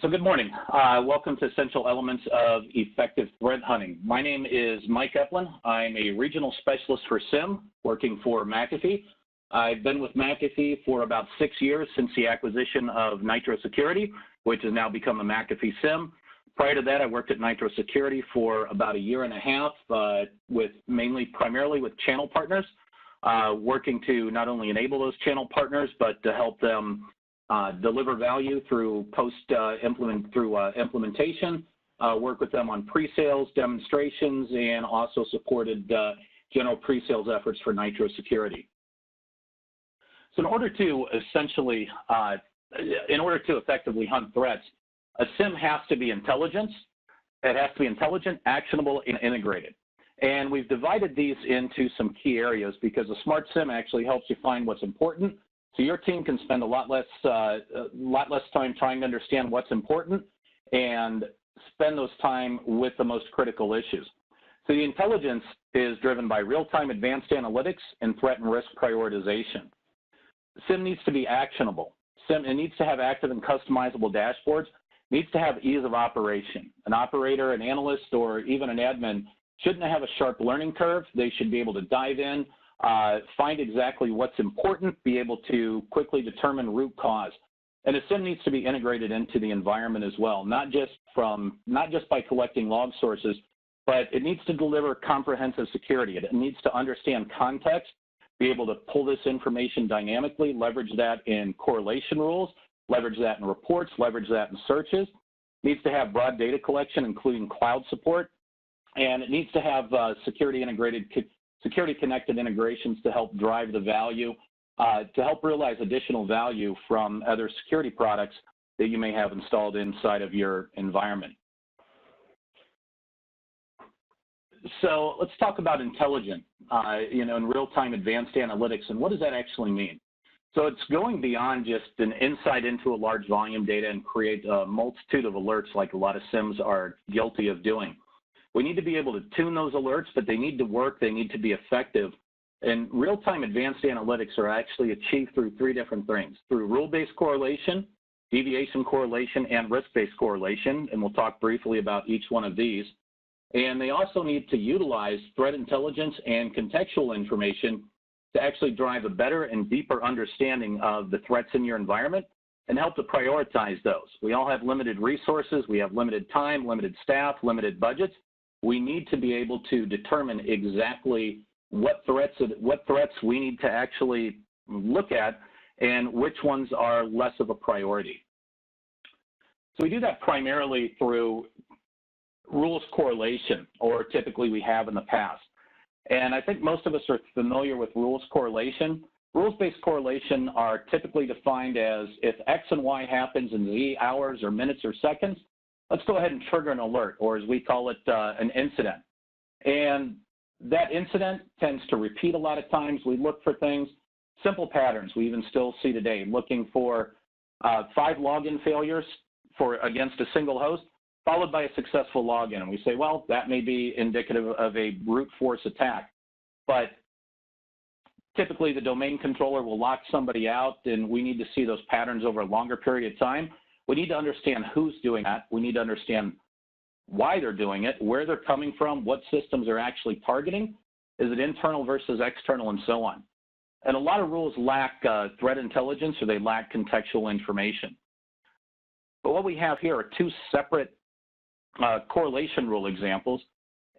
So good morning. Welcome to Essential Elements of Effective Threat Hunting. My name is Mike Eplin. I'm a regional specialist for SIEM working for McAfee. I've been with McAfee for about 6 years since the acquisition of Nitro Security, which has now become a McAfee SIEM. Prior to that, I worked at Nitro Security for about 1.5 years primarily with channel partners, working to not only enable those channel partners, but to help them deliver value through implementation, work with them on pre-sales, demonstrations, and also supported general pre-sales efforts for Nitro Security. So in order to effectively hunt threats, a SIEM has to be intelligent. It has to be intelligent, actionable, and integrated. And we've divided these into some key areas because a smart SIEM actually helps you find what's important. So your team can spend a lot less time trying to understand what's important and spend those time with the most critical issues. So the intelligence is driven by real-time advanced analytics and threat and risk prioritization. SIEM needs to be actionable. SIEM, it needs to have active and customizable dashboards, needs to have ease of operation. An operator, an analyst, or even an admin shouldn't have a sharp learning curve. They should be able to dive in, find exactly what's important, be able to quickly determine root cause. And a SIEM needs to be integrated into the environment as well, not just by collecting log sources, but it needs to deliver comprehensive security. It needs to understand context, be able to pull this information dynamically, leverage that in correlation rules, leverage that in reports, leverage that in searches. It needs to have broad data collection, including cloud support, and it needs to have security-connected integrations to help drive the value, to help realize additional value from other security products that you may have installed inside of your environment. So let's talk about intelligent, and real-time advanced analytics, and what does that actually mean? So it's going beyond just an insight into a large volume data and create a multitude of alerts like a lot of SIEMs are guilty of doing. We need to be able to tune those alerts, but they need to work, they need to be effective. And real-time advanced analytics are actually achieved through 3 different things: through rule-based correlation, deviation correlation, and risk-based correlation, and we'll talk briefly about each one of these. And they also need to utilize threat intelligence and contextual information to actually drive a better and deeper understanding of the threats in your environment and help to prioritize those. We all have limited resources, we have limited time, limited staff, limited budgets. We need to be able to determine exactly what threats we need to actually look at and which ones are less of a priority. So we do that primarily through rules correlation, or typically we have in the past. And I think most of us are familiar with rules correlation. Rules-based correlation are typically defined as if X and Y happens in Z hours or minutes or seconds, let's go ahead and trigger an alert, or as we call it, an incident. And that incident tends to repeat a lot of times. We look for things, simple patterns we even still see today, looking for 5 login failures against a single host, followed by a successful login. And we say, well, that may be indicative of a brute force attack. But typically the domain controller will lock somebody out, and we need to see those patterns over a longer period of time. We need to understand who's doing that. We need to understand why they're doing it, where they're coming from, what systems are actually targeting. Is it internal versus external, and so on. And a lot of rules lack threat intelligence, or they lack contextual information. But what we have here are 2 separate correlation rule examples.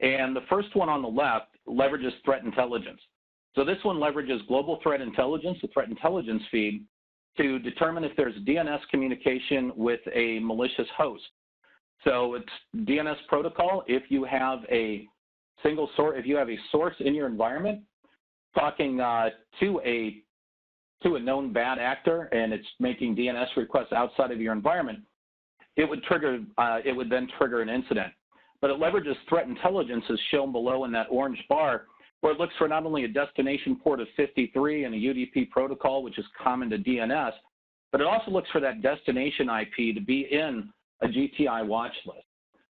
And the first one on the left leverages threat intelligence. So this one leverages global threat intelligence, the threat intelligence feed, to determine if there's DNS communication with a malicious host. So it's DNS protocol. If you have a single source, if you have a source in your environment talking to a known bad actor and it's making DNS requests outside of your environment, it would then trigger an incident. But it leverages threat intelligence as shown below in that orange bar, where it looks for not only a destination port of 53 and a UDP protocol, which is common to DNS, but it also looks for that destination IP to be in a GTI watch list.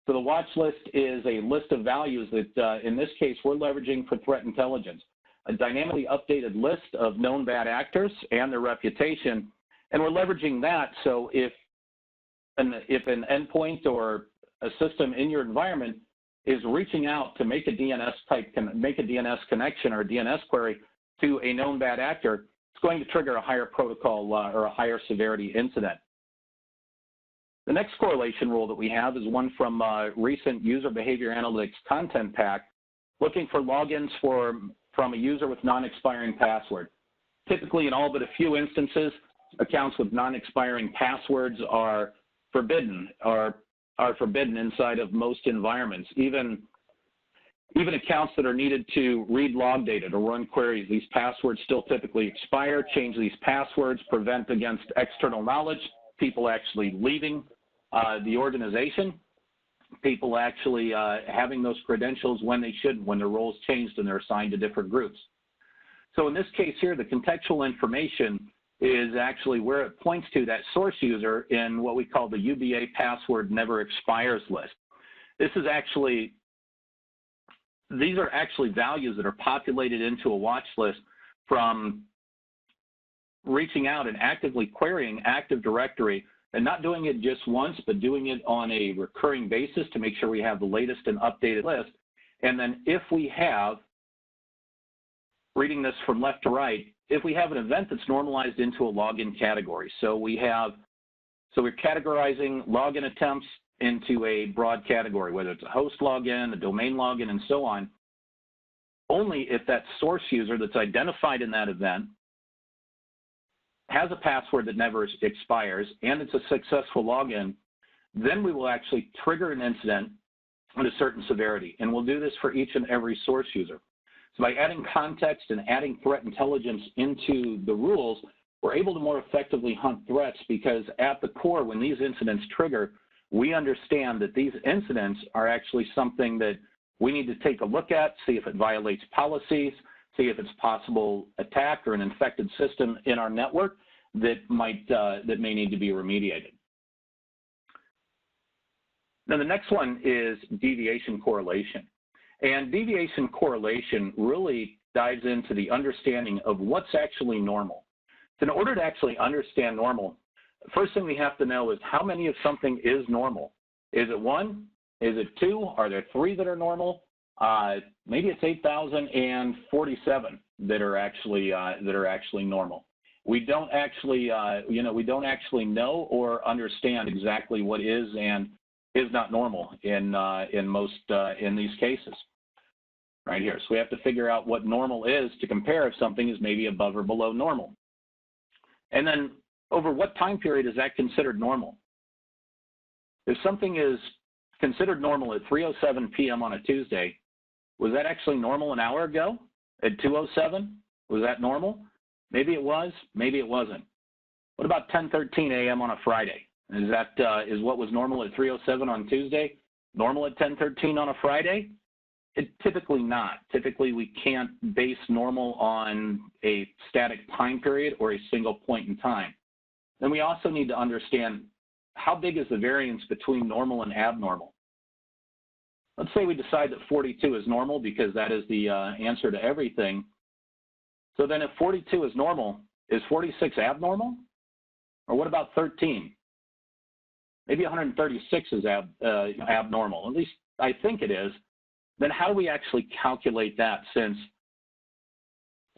So the watch list is a list of values that, in this case, we're leveraging for threat intelligence, a dynamically updated list of known bad actors and their reputation, and we're leveraging that so if if an endpoint or a system in your environment is reaching out to make a DNS connection or a DNS query to a known bad actor, it's going to trigger a higher protocol or a higher severity incident. The next correlation rule that we have is one from recent user behavior analytics content pack, looking for logins from a user with non-expiring password. Typically, in all but a few instances, accounts with non-expiring passwords are forbidden inside of most environments. Even accounts that are needed to read log data, to run queries, these passwords still typically expire. Change these passwords, prevent against external knowledge, people actually leaving the organization, people actually having those credentials when they shouldn't, when their roles changed and they're assigned to different groups. So in this case here, the contextual information is actually where it points to that source user in what we call the UBA password never expires list. These are actually values that are populated into a watch list from reaching out and actively querying Active Directory, and not doing it just once, but doing it on a recurring basis to make sure we have the latest and updated list. And then if we have, reading this from left to right, if we have an event that's normalized into a login category, so we're categorizing login attempts into a broad category, whether it's a host login, a domain login, and so on, only if that source user that's identified in that event has a password that never expires and it's a successful login, then we will actually trigger an incident at a certain severity. And we'll do this for each and every source user. So by adding context and adding threat intelligence into the rules, we're able to more effectively hunt threats, because at the core, when these incidents trigger, we understand that these incidents are actually something that we need to take a look at, see if it violates policies, see if it's possible attack or an infected system in our network that may need to be remediated. Now the next one is deviation correlation. And deviation correlation really dives into the understanding of what's actually normal. So in order to actually understand normal, the first thing we have to know is how many of something is normal. Is it 1? Is it 2? Are there 3 that are normal? Maybe it's 8,047 that are actually normal. We don't actually, we don't actually know or understand exactly what is and is not normal in these cases. Right here. So we have to figure out what normal is to compare if something is maybe above or below normal. And then over what time period is that considered normal? If something is considered normal at 3:07 p.m. on a Tuesday, was that actually normal an hour ago at 2:07? Was that normal? Maybe it was, maybe it wasn't. What about 10:13 a.m. on a Friday? Is what was normal at 3:07 on Tuesday normal at 10:13 on a Friday? Typically not. Typically, we can't base normal on a static time period or a single point in time. Then we also need to understand how big is the variance between normal and abnormal. Let's say we decide that 42 is normal because that is the answer to everything. So then if 42 is normal, is 46 abnormal? Or what about 13? Maybe 136 is abnormal. At least I think it is. Then how do we actually calculate that, since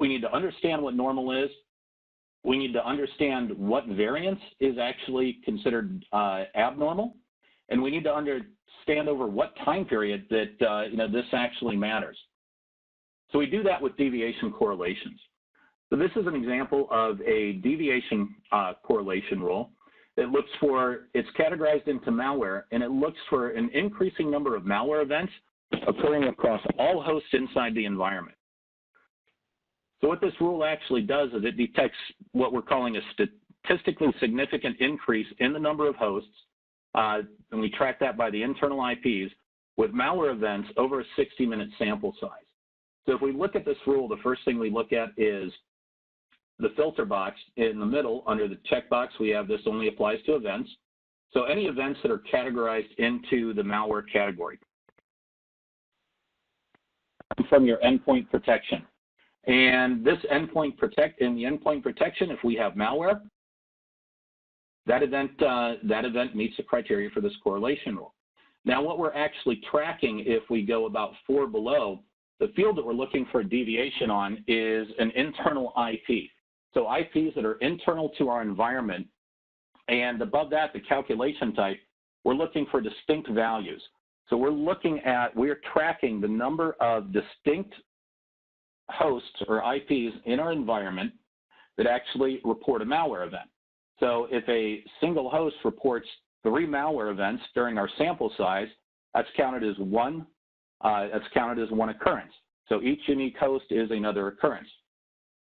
we need to understand what normal is, we need to understand what variance is actually considered abnormal, and we need to understand over what time period that this actually matters. So we do that with deviation correlations. So this is an example of a deviation correlation rule that looks for, it's categorized into malware, and it looks for an increasing number of malware events occurring across all hosts inside the environment. So what this rule actually does is it detects what we're calling a statistically significant increase in the number of hosts, and we track that by the internal IPs, with malware events over a 60-minute sample size. So if we look at this rule, the first thing we look at is the filter box in the middle. Under the checkbox, we have this only applies to events. So any events that are categorized into the malware category. From your endpoint protection. And this endpoint protection, if we have malware, that event meets the criteria for this correlation rule. Now, what we're actually tracking, if we go about 4 below, the field that we're looking for deviation on is an internal IP. So IPs that are internal to our environment, and above that, the calculation type, we're looking for distinct values. So we're tracking the number of distinct hosts or IPs in our environment that actually report a malware event. So if a single host reports 3 malware events during our sample size, that's counted as one occurrence. So each unique host is another occurrence.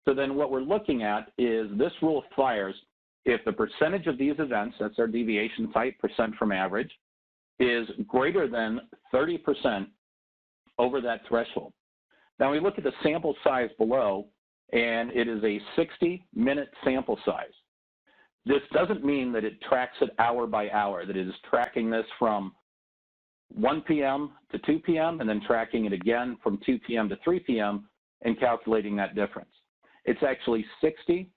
So then what we're looking at is this rule fires if the percentage of these events, that's our deviation type, percent from average, is greater than 30% over that threshold. Now we look at the sample size below, and it is a 60-minute sample size. This doesn't mean that it tracks it hour by hour, that it is tracking this from 1 p.m. to 2 p.m. and then tracking it again from 2 p.m. to 3 p.m. and calculating that difference. It's actually 60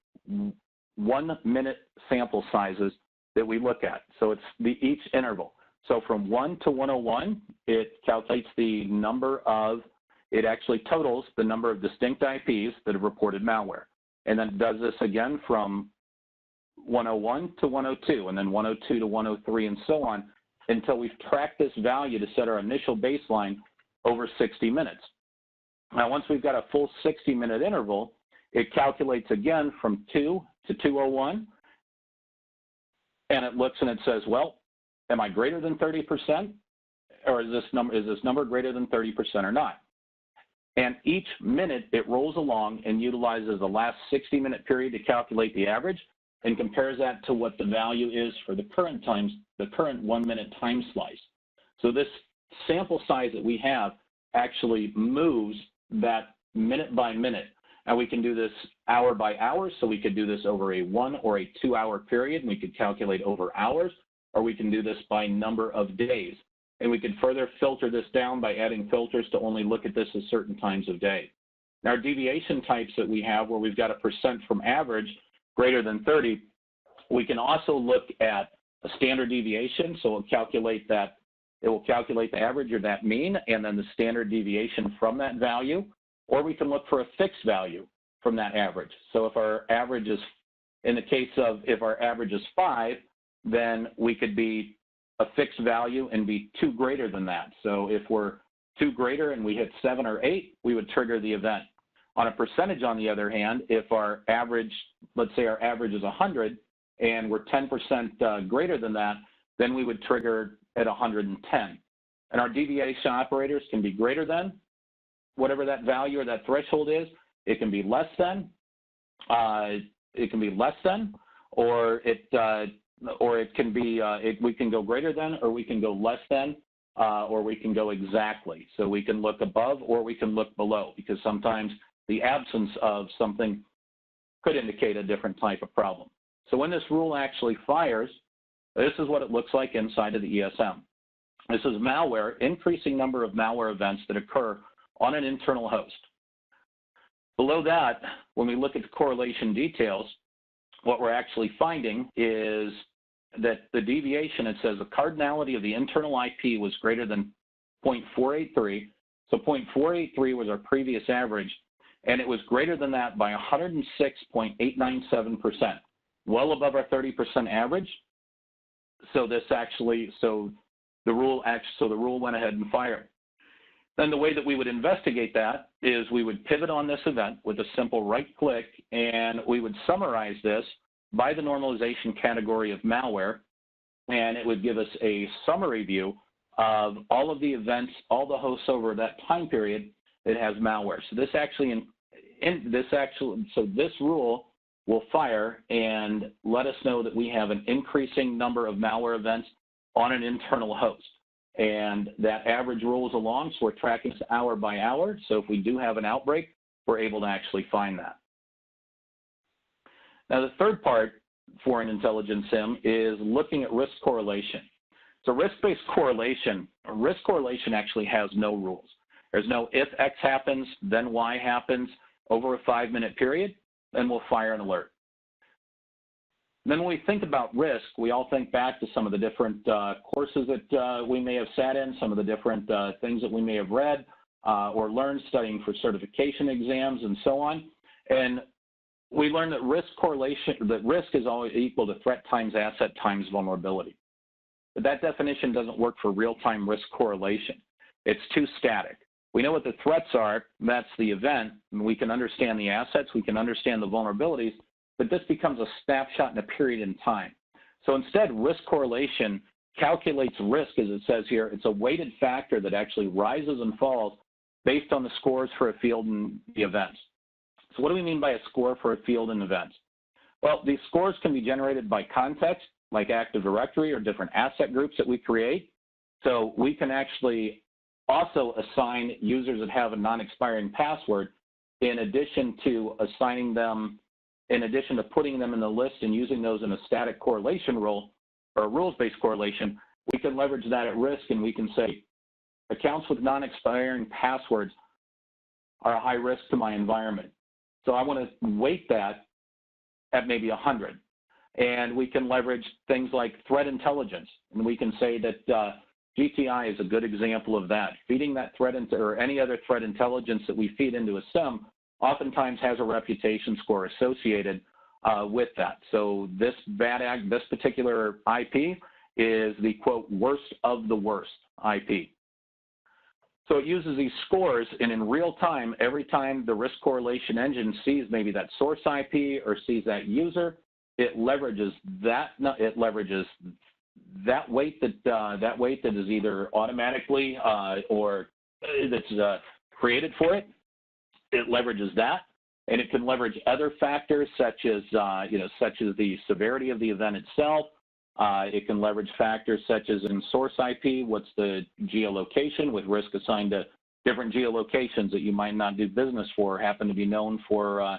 one-minute sample sizes that we look at. So it's each interval. So from 1 to 101, it calculates the number of, it actually totals the number of distinct IPs that have reported malware. And then it does this again from 101 to 102, and then 102 to 103, and so on, until we've tracked this value to set our initial baseline over 60 minutes. Now, once we've got a full 60-minute interval, it calculates again from 2 to 201, and it looks and it says, well, am I greater than 30%, or is this number greater than 30% or not? And each minute it rolls along and utilizes the last 60-minute period to calculate the average and compares that to what the value is for the current 1-minute time slice. So this sample size that we have actually moves that minute by minute. And we can do this hour by hour, so we could do this over a 1 or a 2-hour period, and we could calculate over hours, or we can do this by number of days. And we could further filter this down by adding filters to only look at this at certain times of day. Now, our deviation types that we have, where we've got a percent from average greater than 30, we can also look at a standard deviation, so it will calculate the average or that mean, and then the standard deviation from that value, or we can look for a fixed value from that average. So if our average is, in the case of if our average is 5, then we could be a fixed value and be 2 greater than that. So if we're 2 greater and we hit 7 or 8, we would trigger the event. On a percentage, on the other hand, if our average, let's say our average is 100 and we're 10% greater than that, then we would trigger at 110. And our deviation operators can be greater than whatever that value or that threshold is. It can be less than, or it can be, we can go greater than, or we can go less than, or we can go exactly. So we can look above or we can look below, because sometimes the absence of something could indicate a different type of problem. So when this rule actually fires, this is what it looks like inside of the ESM. This is malware, increasing number of malware events that occur on an internal host. Below that, when we look at the correlation details, what we're actually finding is that the deviation, it says the cardinality of the internal IP was greater than 0.483. So 0.483 was our previous average, and it was greater than that by 106.897%, well above our 30% average. So the rule went ahead and fired. Then the way that we would investigate that is we would pivot on this event with a simple right click, and we would summarize this by the normalization category of malware, and it would give us a summary view of all of the events, all the hosts over that time period that has malware. So this this rule will fire and let us know that we have an increasing number of malware events on an internal host. And that average rolls along, so we're tracking this hour by hour. So if we do have an outbreak, we're able to actually find that. Now, the third part for an intelligence SIEM is looking at risk correlation. So risk-based correlation, actually has no rules. There's no if X happens, then Y happens over a 5-minute period, then we'll fire an alert. Then when we think about risk, we all think back to some of the different courses that we may have sat in, some of the different things that we may have read or learned studying for certification exams and so on. And we learned that risk is always equal to threat times asset times vulnerability. But that definition doesn't work for real-time risk correlation. It's too static. We know what the threats are, that's the event, and we can understand the assets, we can understand the vulnerabilities, but this becomes a snapshot in a period in time. So instead, risk correlation calculates risk, as it says here. It's a weighted factor that actually rises and falls based on the scores for a field and the events. So what do we mean by a score for a field and events? Well, these scores can be generated by context, like Active Directory or different asset groups that we create. So we can actually also assign users that have a non-expiring password in addition to assigning them, in addition to putting them in the list and using those in a static correlation rule or a rules-based correlation. We can leverage that at risk, and we can say accounts with non-expiring passwords are a high risk to my environment. So I want to weight that at maybe 100. And we can leverage things like threat intelligence. And we can say that GTI is a good example of that. Feeding that threat or any other threat intelligence that we feed into a SIEM oftentimes has a reputation score associated with that. So this particular IP is the, quote, worst of the worst IP. So it uses these scores, and in real time, every time the risk correlation engine sees maybe that source IP or sees that user, it leverages that. It leverages that weight that is either automatically or that's created for it. It leverages that, and it can leverage other factors such as such as the severity of the event itself. It can leverage factors such as in source IP, what's the geolocation, with risk assigned to different geolocations that you might not do business for, happen to be known for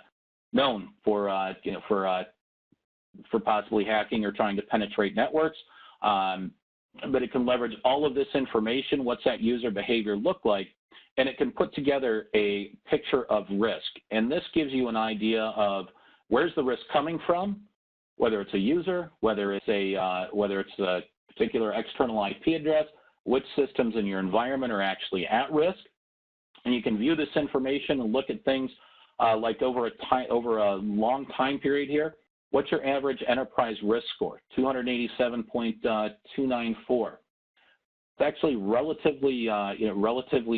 possibly hacking or trying to penetrate networks. But it can leverage all of this information, what's that user behavior look like, and it can put together a picture of risk. And this gives you an idea of where's the risk coming from, whether it's a user, whether it's a particular external IP address, which systems in your environment are actually at risk. And you can view this information and look at things like over a long time period here. What's your average enterprise risk score? 287.294. It's actually relatively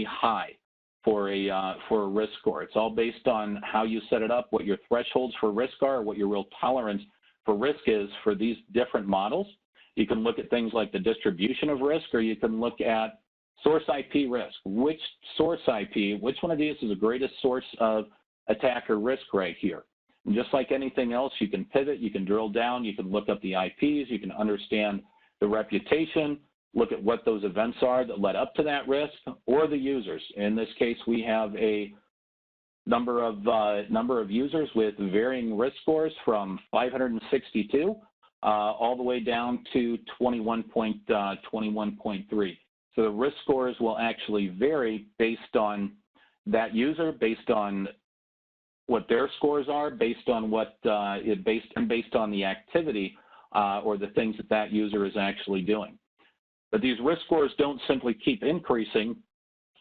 high for a risk score. It's all based on how you set it up, what your thresholds for risk are, what your real tolerance for risk is for these different models. You can look at things like the distribution of risk, or you can look at source IP risk. Which source IP, which one of these is the greatest source of attacker risk right here? And just like anything else, you can pivot, you can drill down, you can look up the IPs, you can understand the reputation, look at what those events are that led up to that risk, or the users. In this case, we have a number of users with varying risk scores from 562 all the way down to 21.3. So the risk scores will actually vary based on that user, based on what their scores are, based on based on the activity or the things that that user is actually doing. But these risk scores don't simply keep increasing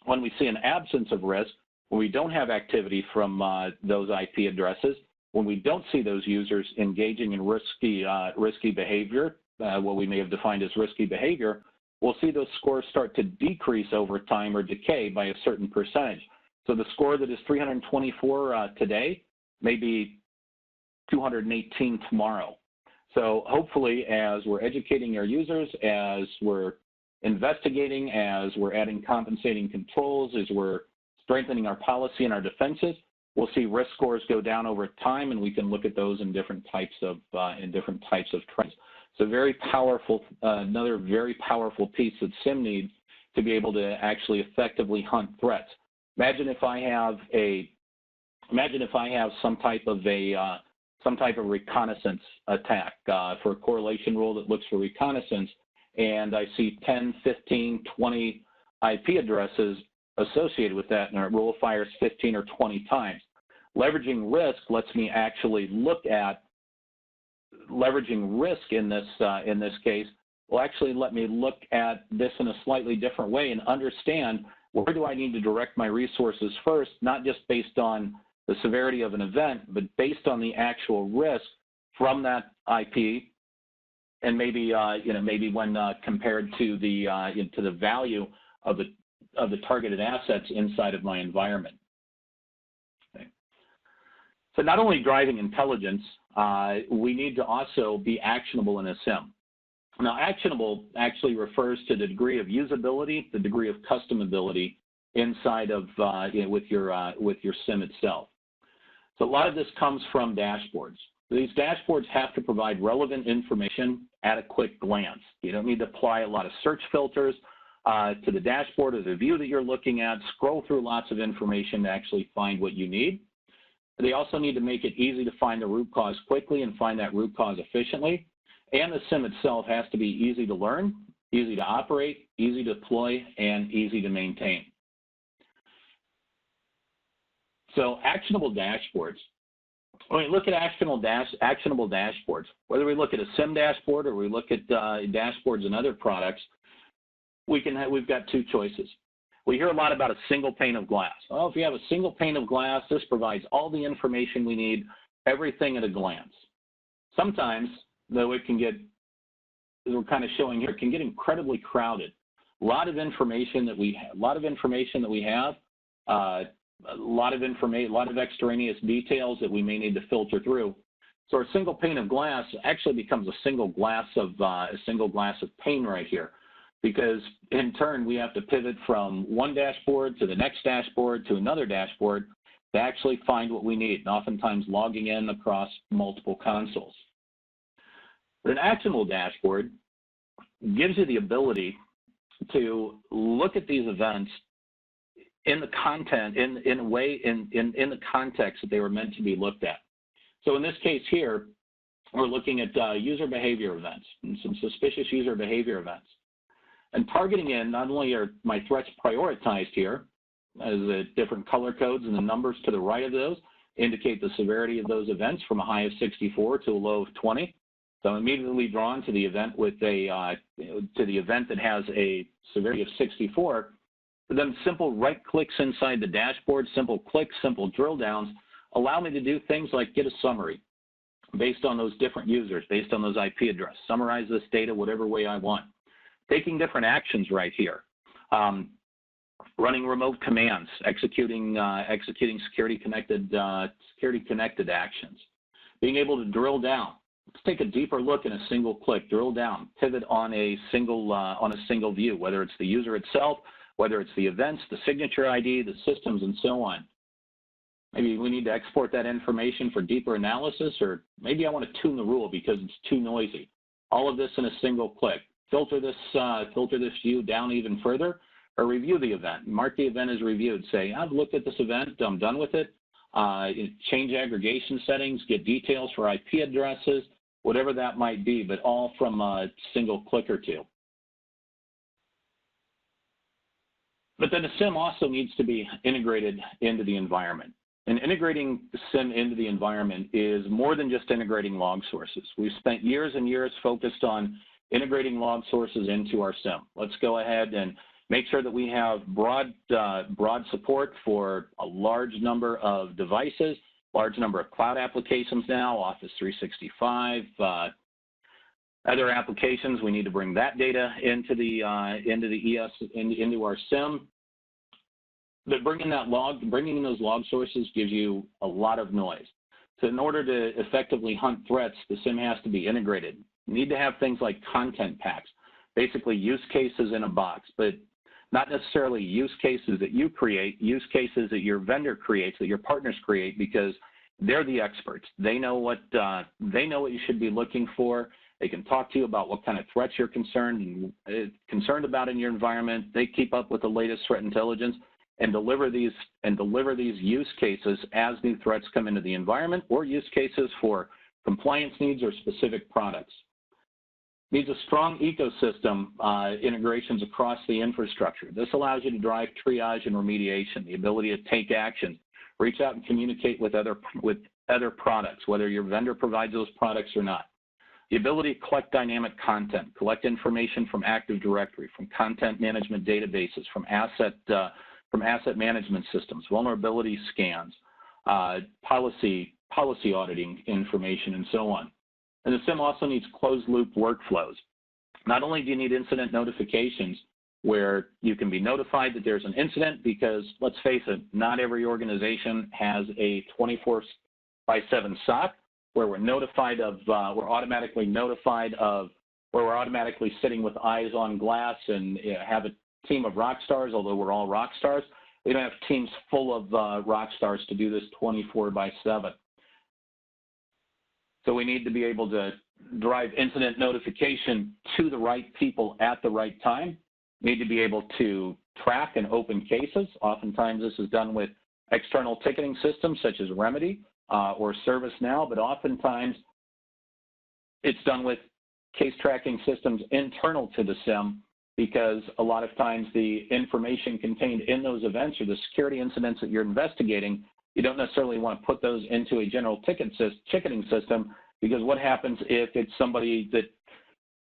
when we see an absence of risk, when we don't have activity from those IP addresses, when we don't see those users engaging in risky behavior, what we may have defined as risky behavior, we'll see those scores start to decrease over time or decay by a certain percentage. So the score that is 324 today may be 218 tomorrow. So hopefully, as we're educating our users, as we're investigating, as we're adding compensating controls, as we're strengthening our policy and our defenses, we'll see risk scores go down over time, and we can look at those in different types of trends. So very powerful, another very powerful piece that SIEM needs to be able to actually effectively hunt threats. Imagine if I have some type of reconnaissance attack for a correlation rule that looks for reconnaissance, and I see 10, 15, 20 IP addresses associated with that, and our rule fires 15 or 20 times. Leveraging risk lets me actually look at leveraging risk in this case will actually let me look at this in a slightly different way and understand where do I need to direct my resources first, not just based on the severity of an event, but based on the actual risk from that IP, and maybe maybe when compared to the value of the targeted assets inside of my environment. Okay. So not only driving intelligence, we need to also be actionable in a SIEM. Now, actionable actually refers to the degree of usability, the degree of customability inside of with your SIEM itself. So a lot of this comes from dashboards. These dashboards have to provide relevant information at a quick glance. You don't need to apply a lot of search filters to the dashboard or the view that you're looking at, scroll through lots of information to actually find what you need. They also need to make it easy to find the root cause quickly and find that root cause efficiently. And the SIEM itself has to be easy to learn, easy to operate, easy to deploy, and easy to maintain. So actionable dashboards. When we look at actionable dashboards, whether we look at a SIEM dashboard or we look at dashboards and other products, we've got two choices. We hear a lot about a single pane of glass. Well, if you have a single pane of glass, this provides all the information we need, everything at a glance. Sometimes, though, it can get, as we're kind of showing here, it can get incredibly crowded. A lot of information that we have, a lot of extraneous details that we may need to filter through. So our single pane of glass actually becomes a single glass of pain right here, because in turn we have to pivot from one dashboard to the next dashboard to another dashboard to actually find what we need, and oftentimes logging in across multiple consoles. But an actionable dashboard gives you the ability to look at these events in the content, in the context that they were meant to be looked at. So in this case here, we're looking at user behavior events and some suspicious user behavior events. And targeting in, not only are my threats prioritized here, as the different color codes and the numbers to the right of those indicate the severity of those events from a high of 64 to a low of 20. So I'm immediately drawn to the event with a event that has a severity of 64. But then simple right clicks inside the dashboard, simple clicks, simple drill downs allow me to do things like get a summary based on those different users, based on those IP addresses, summarize this data whatever way I want. Taking different actions right here. Running remote commands, executing security connected actions. Being able to drill down. Let's take a deeper look in a single click, drill down, pivot on a single view, whether it's the user itself, whether it's the events, the signature ID, the systems, and so on. Maybe we need to export that information for deeper analysis, or maybe I want to tune the rule because it's too noisy. All of this in a single click. Filter this view down even further, or review the event. Mark the event as reviewed. Say, I've looked at this event, I'm done with it. Change aggregation settings, get details for IP addresses, whatever that might be, but all from a single click or two. But then a SIEM also needs to be integrated into the environment. And integrating the SIEM into the environment is more than just integrating log sources. We've spent years and years focused on integrating log sources into our SIEM. Let's go ahead and make sure that we have broad support for a large number of devices, large number of cloud applications now, Office 365, other applications. We need to bring that data into our SIEM. But bringing those log sources gives you a lot of noise. So in order to effectively hunt threats, the SIEM has to be integrated. You need to have things like content packs, basically use cases in a box, but not necessarily use cases that you create, use cases that your vendor creates, that your partners create, because they're the experts. They know what you should be looking for. They can talk to you about what kind of threats you're concerned about in your environment. They keep up with the latest threat intelligence and deliver these use cases as new threats come into the environment, or use cases for compliance needs or specific products. Needs a strong ecosystem integrations across the infrastructure. This allows you to drive triage and remediation, the ability to take action, reach out and communicate with other products, whether your vendor provides those products or not. The ability to collect dynamic content, collect information from Active Directory, from content management databases, from asset management systems, vulnerability scans, policy auditing information, and so on. And the SIEM also needs closed-loop workflows. Not only do you need incident notifications where you can be notified that there's an incident, because let's face it, not every organization has a 24/7 SOC where we're notified of, we're automatically notified of, where we're automatically sitting with eyes on glass and have a team of rock stars, although we're all rock stars. We don't have teams full of rock stars to do this 24/7. So we need to be able to drive incident notification to the right people at the right time. We need to be able to track and open cases. Oftentimes this is done with external ticketing systems such as Remedy or ServiceNow, but oftentimes it's done with case tracking systems internal to the SIEM, because a lot of times the information contained in those events or the security incidents that you're investigating, you don't necessarily want to put those into a general ticketing system, because what happens if it's somebody that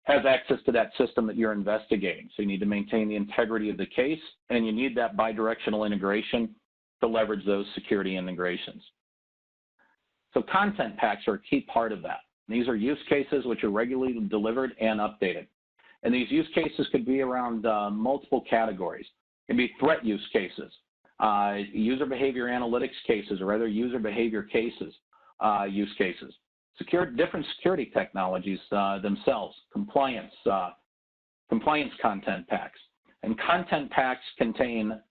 has access to that system that you're investigating? So you need to maintain the integrity of the case, and you need that bidirectional integration to leverage those security integrations. So content packs are a key part of that. These are use cases which are regularly delivered and updated. And these use cases could be around multiple categories. It can be threat use cases, user behavior analytics cases, or other user behavior cases, use cases. Different security technologies themselves, compliance content packs. And content packs contain,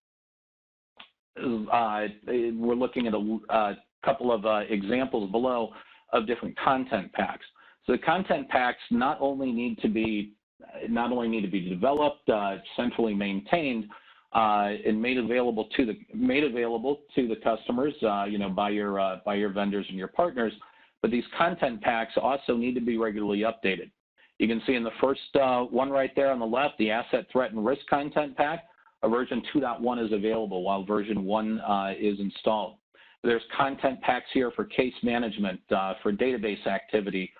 we're looking at a couple of examples below of different content packs. So the content packs not only need to be developed, centrally maintained, and made available to the customers, by your vendors and your partners, but these content packs also need to be regularly updated. You can see in the first one right there on the left, the Asset Threat and Risk Content Pack, a version 2.1 is available while version 1 is installed. There's content packs here for case management, for database activity,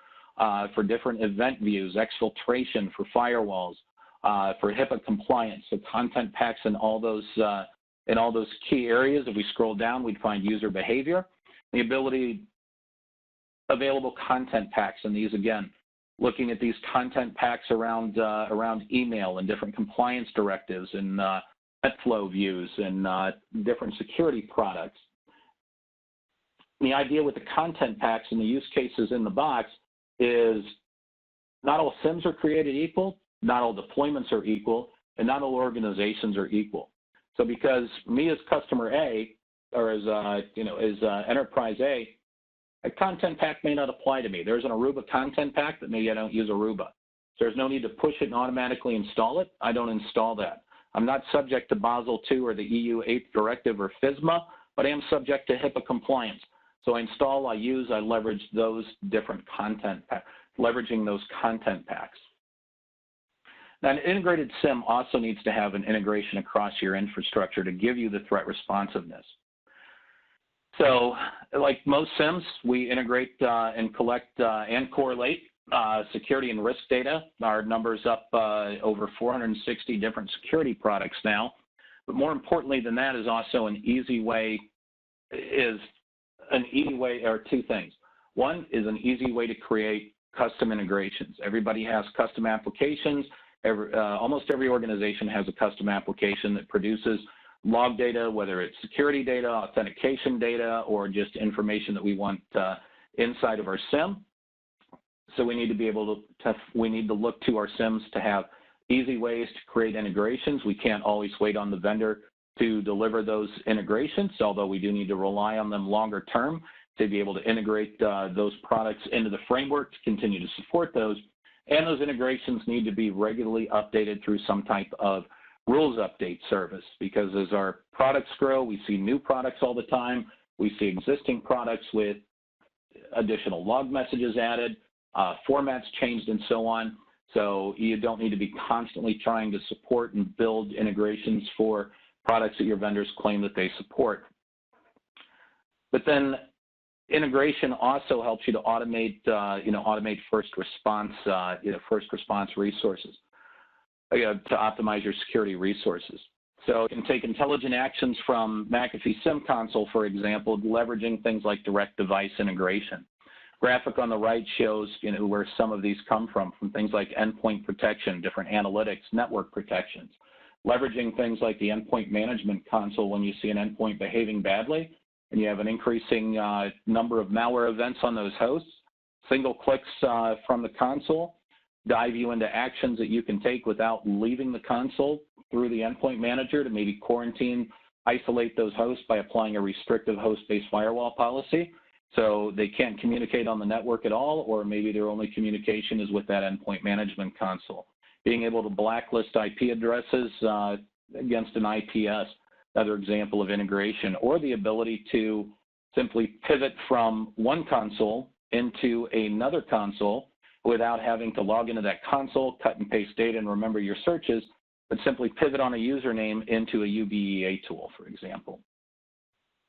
for different event views, exfiltration, for firewalls, for HIPAA compliance. So content packs in all those key areas. If we scroll down, we'd find user behavior, the ability. Available content packs, and these again, looking at these content packs around email and different compliance directives and NetFlow views and different security products. The idea with the content packs and the use cases in the box is not all SIEMs are created equal, not all deployments are equal, and not all organizations are equal. So because me as customer A, or as enterprise A, a content pack may not apply to me. There's an Aruba content pack, but maybe I don't use Aruba. So there's no need to push it and automatically install it. I don't install that. I'm not subject to Basel II or the EU 8th Directive or FISMA, but I am subject to HIPAA compliance. So I install, I use, I leverage those different content packs, leveraging those content packs. Now, an integrated SIEM also needs to have an integration across your infrastructure to give you the threat responsiveness. So, like most SIEMs, we integrate and collect and correlate security and risk data. Our number's up over 460 different security products now. But more importantly than that is also an easy way, or two things. One is an easy way to create custom integrations. Everybody has custom applications. Almost every organization has a custom application that produces log data, whether it's security data, authentication data, or just information that we want inside of our SIEM. So we need to be able to, we need to look to our SIEMs to have easy ways to create integrations. We can't always wait on the vendor to deliver those integrations, although we do need to rely on them longer term to be able to integrate those products into the framework to continue to support those. And those integrations need to be regularly updated through some type of rules update service, because as our products grow, we see new products all the time. We see existing products with additional log messages added, formats changed, and so on. So you don't need to be constantly trying to support and build integrations for products that your vendors claim that they support. But then Integration also helps you to automate, automate first response resources, to optimize your security resources. So you can take intelligent actions from McAfee SIEM console, for example, leveraging things like direct device integration. Graphic on the right shows where some of these come from things like endpoint protection, different analytics, network protections. Leveraging things like the endpoint management console when you see an endpoint behaving badly and you have an increasing number of malware events on those hosts. Single clicks from the console dive you into actions that you can take without leaving the console through the endpoint manager to maybe quarantine, isolate those hosts by applying a restrictive host-based firewall policy so they can't communicate on the network at all, or maybe their only communication is with that endpoint management console. Being able to blacklist IP addresses against an IPS, another example of integration, or the ability to simply pivot from one console into another console without having to log into that console, cut and paste data, and remember your searches, but simply pivot on a username into a UBEA tool, for example.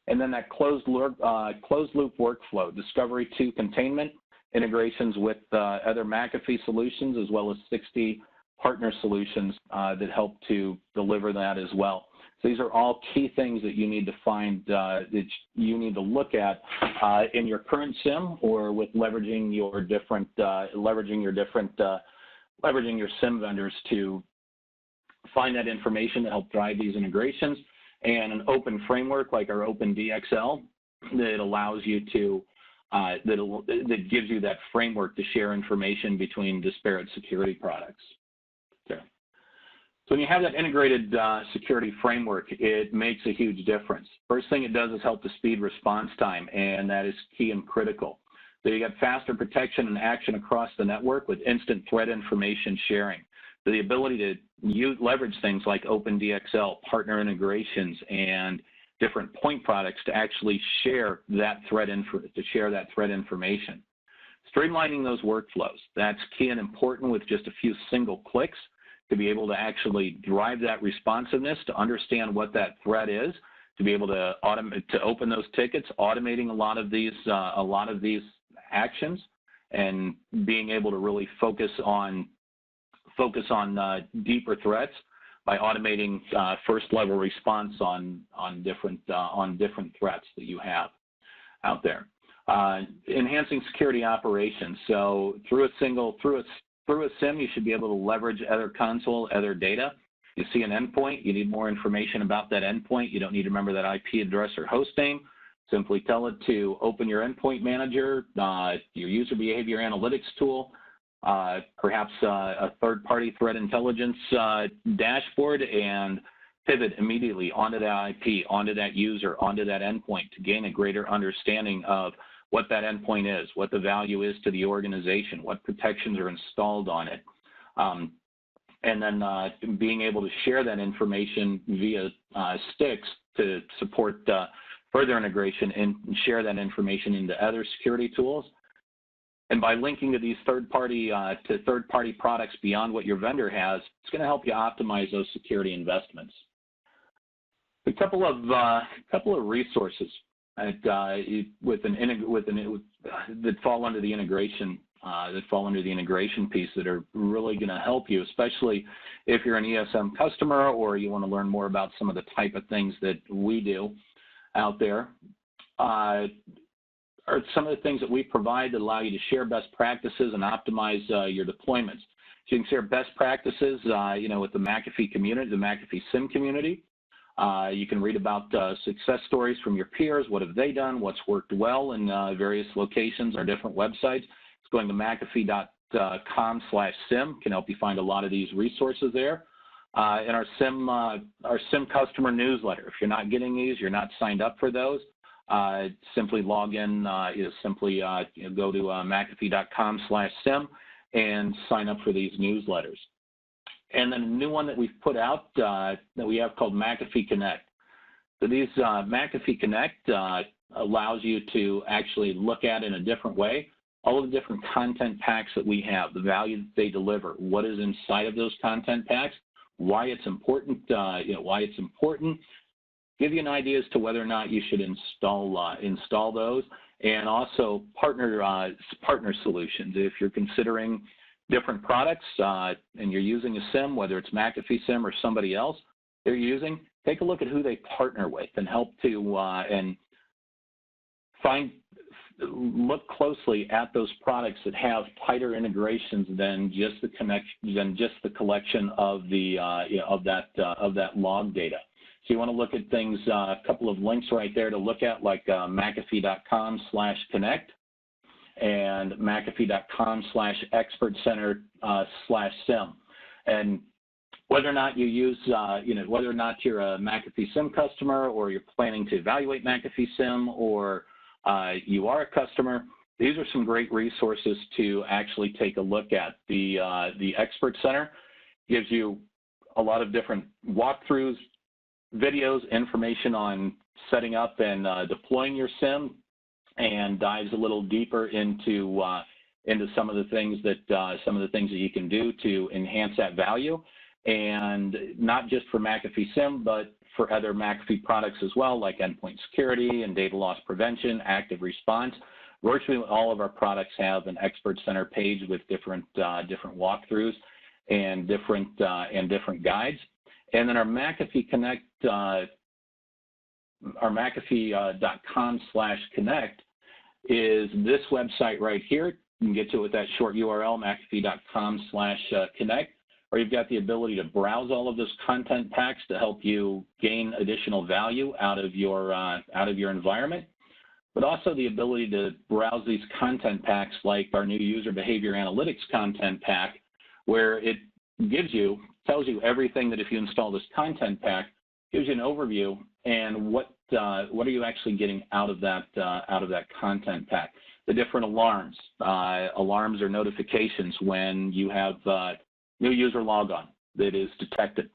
And then that closed loop workflow, discovery to containment, integrations with other McAfee solutions, as well as 60 partner solutions that help to deliver that as well. So these are all key things that you need to find, that you need to look at in your current SIEM, or with leveraging your different, leveraging your SIEM vendors to find that information to help drive these integrations, and an open framework like our OpenDXL that allows you to, that gives you that framework to share information between disparate security products. Okay. So when you have that integrated security framework, it makes a huge difference. First thing it does is help to speed response time, and that is key and critical. So you got faster protection and action across the network with instant threat information sharing. So the ability to leverage things like OpenDXL, partner integrations, and different point products to actually share that threat information. Streamlining those workflows, that's key and important with just a few single clicks to be able to actually drive that responsiveness, to understand what that threat is, to be able to open those tickets, automating a lot of these actions, and being able to really focus on deeper threats by automating first-level response on different threats that you have out there. Enhancing security operations. So through a SIEM, you should be able to leverage other console, other data. You see an endpoint, you need more information about that endpoint. You don't need to remember that IP address or host name. Simply tell it to open your endpoint manager, your user behavior analytics tool, perhaps a third-party threat intelligence dashboard, and pivot immediately onto that IP, onto that user, onto that endpoint to gain a greater understanding of what that endpoint is, what the value is to the organization, what protections are installed on it, and then being able to share that information via sticks to support further integration and share that information into other security tools. And by linking to these third-party products beyond what your vendor has, it's going to help you optimize those security investments. A couple of resources that fall under the integration piece that are really going to help you, especially if you're an ESM customer or you want to learn more about some of the type of things that we do out there. Are some of the things that we provide that allow you to share best practices and optimize your deployments. So you can share best practices, with the McAfee community, the McAfee SIEM community. You can read about success stories from your peers. What have they done? What's worked well in various locations or different websites. It's going to McAfee.com/SIEM can help you find a lot of these resources there. And our SIEM customer newsletter. If you're not getting these, you're not signed up for those. Simply log in, go to McAfee.com/SIEM and sign up for these newsletters. And then a new one that we've put out that we have called McAfee Connect. So these McAfee Connect allows you to actually look at in a different way all of the different content packs that we have, the value that they deliver, what is inside of those content packs, why it's important, give you an idea as to whether or not you should install those, and also partner solutions. If you're considering different products and you're using a SIEM, whether it's McAfee SIEM or somebody else they're using, take a look at who they partner with and help to and look closely at those products that have tighter integrations than just the collection of the of that log data. So you want to look at things, a couple of links right there to look at, like McAfee.com/connect and McAfee.com/expertcenter/SIEM. And whether or not you use, whether or not you're a McAfee SIEM customer, or you're planning to evaluate McAfee SIEM, or you are a customer, these are some great resources to actually take a look at. The Expert Center gives you a lot of different walkthroughs, videos, information on setting up and deploying your SIEM, and dives a little deeper into some of the things that you can do to enhance that value, and not just for McAfee SIEM, but for other McAfee products as well, like endpoint security and data loss prevention, active response. Virtually all of our products have an Expert Center page with different walkthroughs and different guides. And then our McAfee Connect, our McAfee.com/connect is this website right here. You can get to it with that short URL, McAfee.com/connect, or you've got the ability to browse all of those content packs to help you gain additional value out of your environment, but also the ability to browse these content packs like our new user behavior analytics content pack, where it tells you everything that if you install this content pack, gives you an overview and what are you actually getting out of that content pack. The different alarms or notifications when you have new user logon that is detected.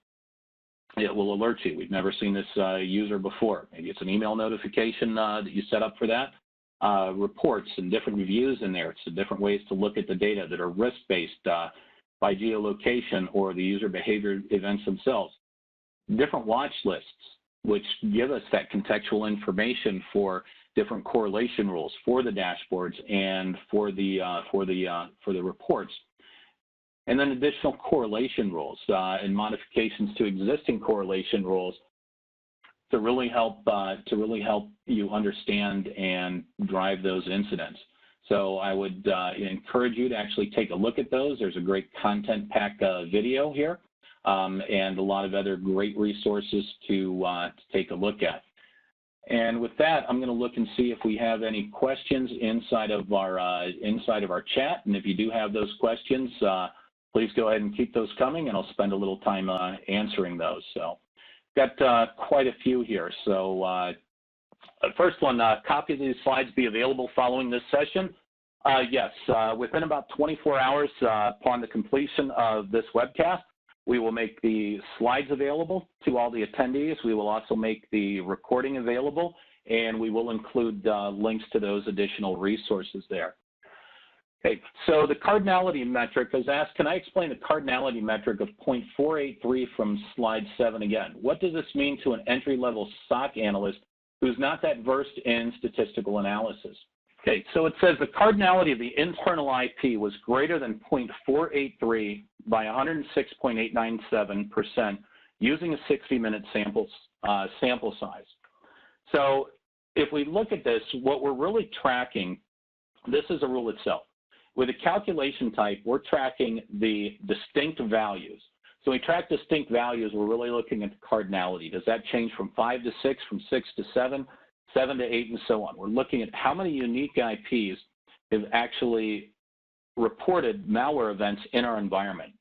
It will alert you. We've never seen this user before. Maybe it's an email notification that you set up for that. Reports and different reviews in there. It's the different ways to look at the data that are risk-based by geolocation or the user behavior events themselves. Different watch lists, which give us that contextual information for different correlation rules for the dashboards and for the reports. And then additional correlation rules and modifications to existing correlation rules to really help you understand and drive those incidents. So I would encourage you to actually take a look at those. There's a great content pack video here and a lot of other great resources to take a look at. And with that, I'm going to look and see if we have any questions inside of our chat. And if you do have those questions, please go ahead and keep those coming, and I'll spend a little time answering those. So got quite a few here. So first one, copy of these slides be available following this session? Yes, within about 24 hours upon the completion of this webcast, we will make the slides available to all the attendees. We will also make the recording available, and we will include links to those additional resources there. Okay, so the cardinality metric was asked, can I explain the cardinality metric of 0.483 from slide 7 again? What does this mean to an entry-level SOC analyst who's not that versed in statistical analysis? Okay, so it says the cardinality of the internal IP was greater than 0.483 by 106.897% using a 60-minute sample size. So if we look at this, what we're really tracking, this is a rule itself. With a calculation type, we're tracking the distinct values. So when we track distinct values, we're really looking at the cardinality. Does that change from 5 to 6, from 6 to 7, 7 to 8, and so on? We're looking at how many unique IPs have actually reported malware events in our environment.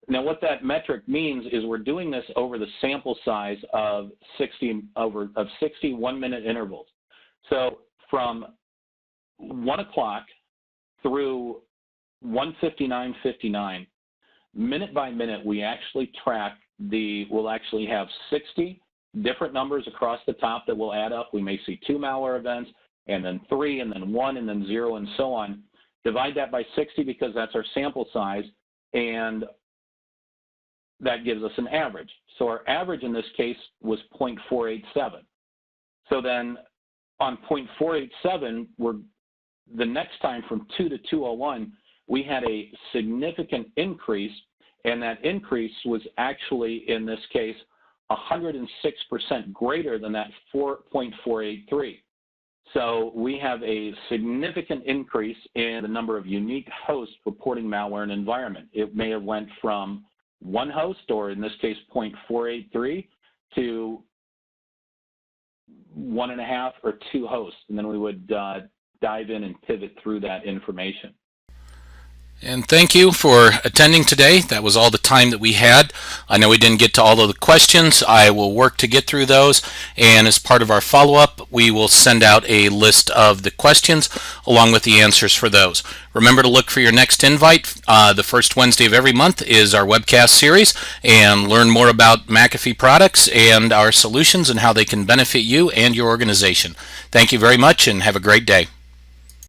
Now, what that metric means is we're doing this over the sample size of 60 one-minute intervals. So from 1 o'clock through 1:59:59, minute by minute, we actually track we'll actually have 60 different numbers across the top that will add up. We may see 2 malware events, and then 3, and then 1, and then 0, and so on. Divide that by 60 because that's our sample size, and that gives us an average. So our average in this case was 0.487. So then on 0.487, the next time from 2 to 201, we had a significant increase, and that increase was actually, in this case, 106% greater than that 4.483. So we have a significant increase in the number of unique hosts reporting malware in an environment. It may have went from one host, or in this case 0.483, to 1.5 or 2 hosts, and then we would dive in and pivot through that information. And thank you for attending today. That was all the time that we had. I know we didn't get to all of the questions. I will work to get through those, and as part of our follow-up, we will send out a list of the questions along with the answers for those. Remember to look for your next invite. The first Wednesday of every month is our webcast series, and learn more about McAfee products and our solutions and how they can benefit you and your organization. Thank you very much, and have a great day.